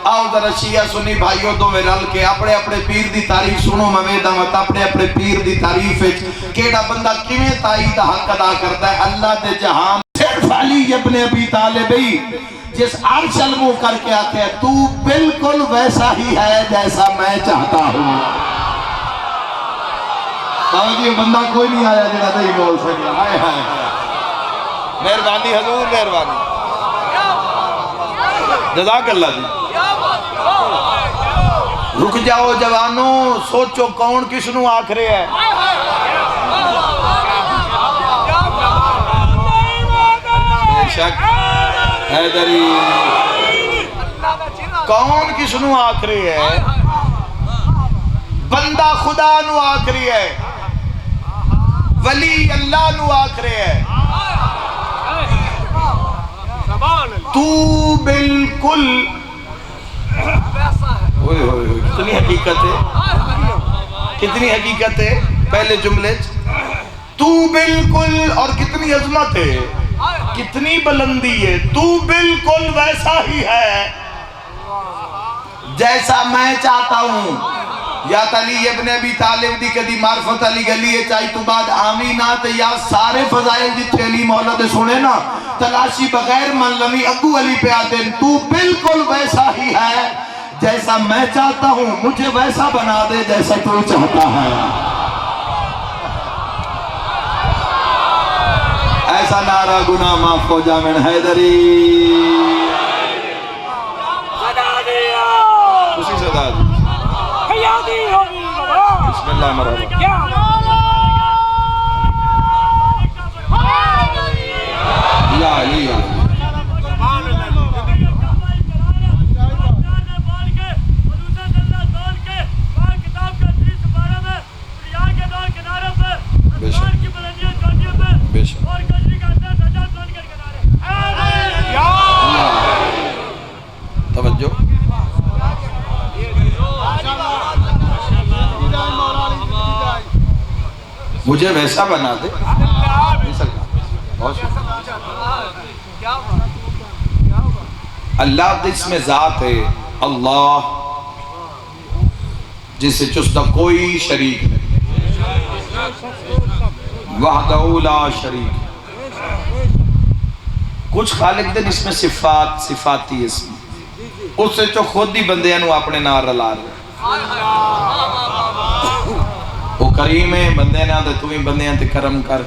آؤ ذرا شیعہ سنی بھائیوں دو میں رل کے اپنے اپنے پیر دی تعریف سنو مویدہ مت اپنے اپنے پیر دی تعریف کیڑا بندہ کیویں تائید حق ادا کرتا ہے اللہ دے جہان صرف علی ابن ابی طالب جس عرش المو کر کے آتے تو بالکل ویسا ہی ہے جیسا میں چاہتا ہوں. یہ بندہ کوئی نہیں آیا جڑا نہیں بول سکیا. ہائے ہائے مہربانی حضور مہربانی جزاک اللہ جی. رک جاؤ جوانوں سوچو کون کس نو آخرے ہے. بے شک حیدری کون کس نو آخرے ہے. بندہ خدا نو آخری ہے ولی اللہ نو آخرے ہے. تو بالکل کتنی حقیقت ہے کتنی حقیقت ہے پہلے جملے تو بالکل اور کتنی عظمت ہے کتنی بلندی ہے. تو بالکل ویسا ہی ہے جیسا میں چاہتا ہوں. یا علی ابن ابی طالب دی کدی معرفت علی گلی ہے چاہی تو بعد آمینات یا سارے فضائل جتنے علی مولا دے سنے نا تلاشی بغیر من لمی ابو علی پہ آتے ہیں. تو بالکل ویسا ہی ہے جیسا میں چاہتا ہوں مجھے ویسا بنا دے جیسا تو چاہتا ہے. ایسا نعرہ گناہ معاف ہو جا من حیدری اسی صدا دی. بسم اللہ مرحبا یا علی یا توجہ مجھے ویسا بنا دے. اللہ اس میں ذات ہے اللہ جس سے چستہ کوئی شریک نہیں وحدہ لا شریک. کچھ خالق دن اس میں صفات صفاتی اس میں اس سے جو خود ہی بندیاں نو اپنے نار رلا رہے. وہ کریم ہے بندے نہ دے تو بھی بندیاں تے کرم کر.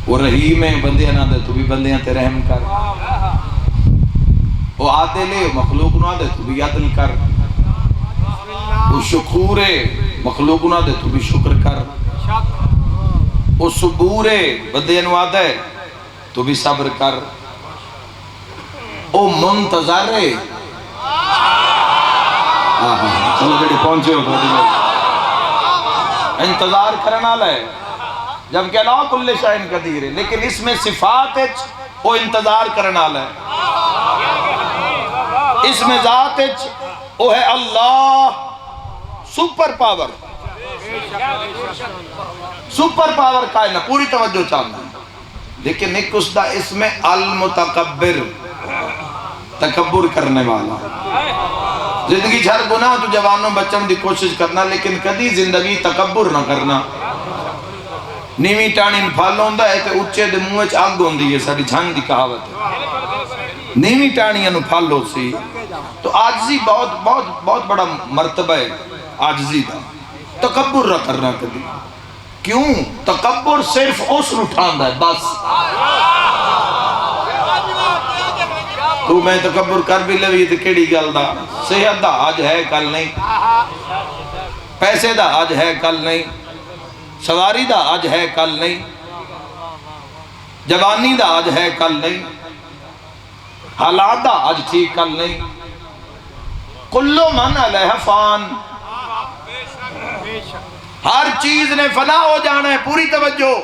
وہ رحیم ہے بندے نہ دے تو بھی بندیاں تے رحم کر. وہ عادل ہے مخلوق نہ دے تو بھی عدل کر. وہ شکور ہے مخلوق نہ دے تو بھی شکر کر. وہ صبور ہے بندے نہ دے تو بھی صبر کر. وہ منتظر ہے چلو بیٹی پہنچے ہو انتظار کرنا لے جبکہ اللہ کل شائن قدیر ہے لیکن اس میں صفات وہ انتظار کرنا لے. اس میں ذات وہ ہے اللہ سپر پاور کائنہ پوری توجہ چاہنا ہے. لیکن ایک اس دا اس میں المتکبر تکبر کرنے والا. زندگی جھر گناہ تو جوانوں بچن دی کوشش کرنا لیکن کدی زندگی تکبر نہ کرنا. نیوی ٹانی پھل ہوندا ہے تے اچے دے منہ وچ اگ ہوندی ہے. ساڈی جھنگ دی کہاوت ہے نیوی ٹانیاں نو پھل ہو سی. تو عاجزی بہت بڑا مرتبہ ہے عاجزی دا. تکبر نہ کرنا کدی. کیوں تکبر صرف اس نو اٹھاندا ہے بس. تو میں تکبر کر بھی لوی تے کیڑی گل دا. صحت دا آج ہے کل نہیں. پیسے دا آج ہے کل نہیں. سواری دا آج ہے کل نہیں. جوانی دا آج ہے کل نہیں. حالات دا آج ٹھیک کل نہیں. کلو من علیہ فان. ہر چیز نے فنا ہو جانا ہے. پوری توجہ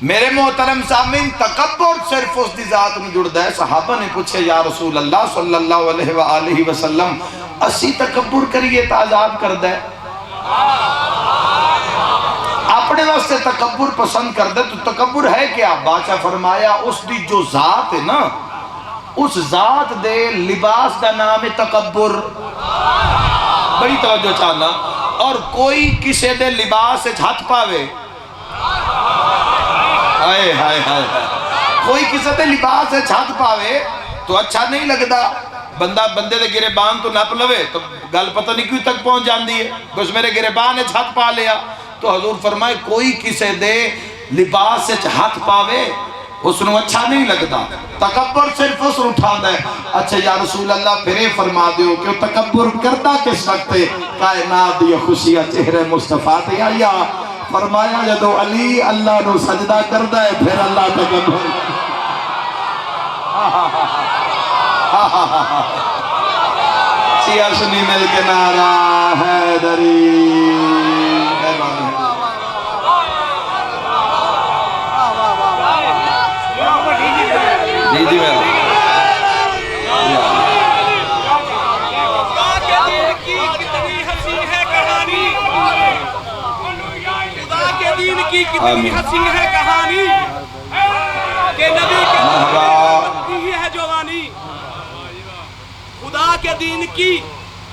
میرے محترم سامعین. تکبر صرف اس دی ذات میں جڑتا ہے. صحابہ نے پوچھے یا رسول اللہ صلی اللہ علیہ وآلہ وسلم اسی تکبر کریے تا عذاب کردہ ہے. اپنے واسطے تکبر پسند کردہ تو تکبر ہے کیا؟ بادشاہ فرمایا اس دی جو ذات ہے نا اس ذات دے لباس کا نام ہے تکبر. بڑی توجہ چاہنا. اور کوئی کسے دے لباس ہاتھ پاوے, ہائے ہائے ہائے, کوئی کسے دے لباس ہاتھ پاوے تو اچھا نہیں لگتا. بندہ بندے دے گریبان تو نپ لوے تو گل پتہ نہیں کیوں تک پہنچ جاندی ہے, بس میرے گریبان ہاتھ پا لیا. تو حضور فرمائے کوئی کسے دے لباس ہاتھ پاوے اس نے اچھا نہیں لگتا. تکبر صرف اس نے اٹھا ہے. اچھا یا رسول اللہ پھر فرما دیو کہ تکبر کرتا کس وقت ہے؟ کائنات دی خوشیاں چہرے مصطفیٰ تے آیا. فرمایا جدو علی اللہ نو سجدہ کردا ہے پھر اللہ تکبر. سیا سنی مل کے نعرہ حیدری. جی جی میں کتنی حسین ہے کہانی کہ نبی کے ہے جوانی. خدا کے دین کی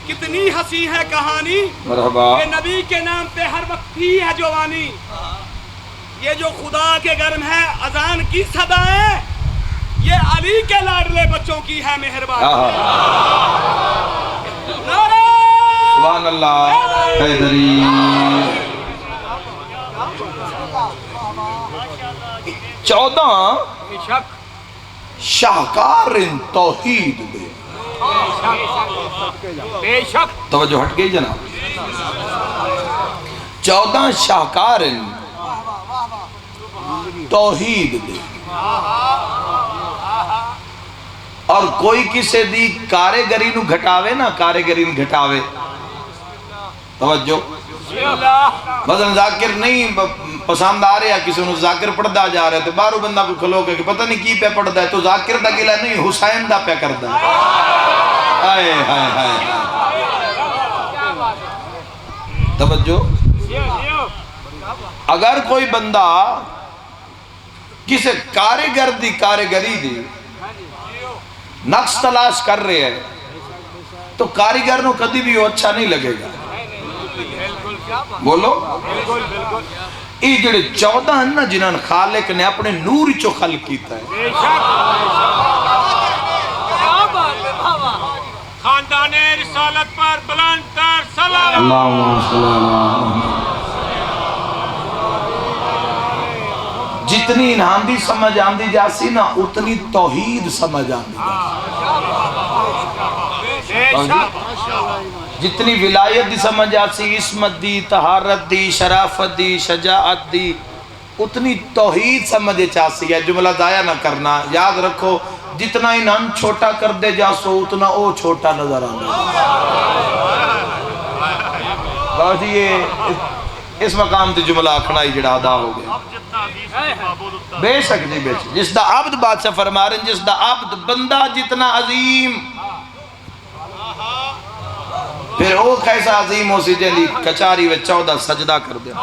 کتنی حسین ہے کہانی کہ نبی کے نام پہ ہر وقت ہی ہے جوانی. یہ جو خدا کے گھر میں ہے اذان کی صدایں, یہ علی کے لاڈلے بچوں کی ہے مہربانی. سبحان اللہ حیدری. 14 شاہکار توحید دے. بے شک توجہ ہٹ گئی جناب. 14 شاہکار توحید دے. اور کوئی کسے دی کارگری نو گھٹاوے نا, کارگری نو گھٹاوے. توجہ, مثلا ذاکر نہیں پسند آ رہے ہیں, کسی نے ذاکر پڑھدا جا رہے تو بارو بندہ کو کھلو کہ پتہ نہیں کی پہ پڑھدا ہے, تو ذاکر دا گلہ نہیں حسین دا پہ کردا ہے. آئے ہائے ہائے. توجہ, اگر کوئی بندہ کسی کارگر دی کارگری دی نقص تلاش کر رہے ہیں تو کارگر نو کدی بھی وہ اچھا نہیں لگے گا. بولو, یہ جڑے 14 ہیں نا جنہاں خالق نے اپنے نور چو خلق کیتا ہے. خاندان رسالت پر بلند تر سلام. اللہم صلی اللہ. جتنی انہاندی سمجھ آندی جاسی نا اتنی توحید سمجھ آندی جاسی. جتنی ولایت دی سمجھ آسی, عصمت دی, طہارت دی, شرافت دی, شجاعت دی, اتنی توحید سمجھے چاسی ہے. جملہ ضائع نہ کرنا, یاد رکھو جتنا انہاں چھوٹا کر دے جاسو اتنا او چھوٹا نظر آنا. بہت یہ اس مقام تے جملہ آکھنا ہی جڑا ادا ہو گیا. بے شک جی بے شک. جس دا عبد بادشاہ فرما رہے ہیں, جس دا عبد بندہ جتنا عظیم پھر وہ کیسا عظیم ہو سی جلی کچاری و 14 سجدہ کر دیا.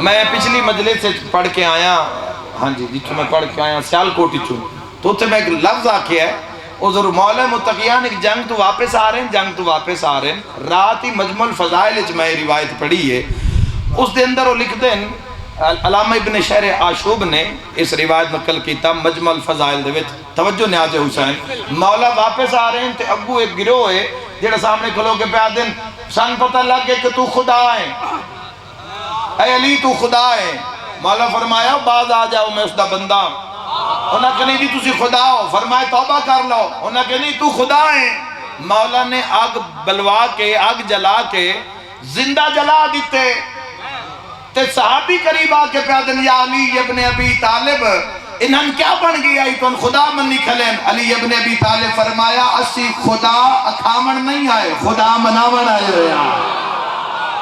میں پچھلی مجلس سے پڑھ کے آیا, ہاں جی جتوں میں پڑھ کے آیا سیال کوٹی چوں, تو اتنے میں ایک لفظ آکھیا ہے, او ضرور مولا متقیان ایک جنگ تو واپس آ رہے ہیں, جنگ تو واپس آ رہے ہیں. رات ہی مجمع الفضائل اچ میں روایت پڑھی ہے, اس دے اندر وہ لکھ دیں علامہ ابن شہر آشوب نے اس روایت نقل کیتا مجمع الفضائل دے وچ. توجہ نیاز حسین, مولا واپس آ رہے ہیں تے اگو ایک گروہ ہے جڑا سامنے کھلو کے پیا دن سن پتہ لگ گئے کہ تو خدا ہے, اے علی تو خدا ہے. مولا فرمایا باز آ جاؤ میں اس دا بندہ. انہاں کہ نہیں جی تسی خدا ہو. فرمایا توبہ کر لو. انہاں کہ نہیں تو خدا ہے. مولا نے آگ بلوا کے, آگ جلا کے زندہ جلا دیتے. تے صحابی قریب آ کے پیادن یا علی ابن ابی طالب انہاں کیا بن گیا ہی تو ان خدا منی کھلیں. علی ابن ابی طالب فرمایا اسی خدا اکھامن نہیں آئے, خدا مناون آئے.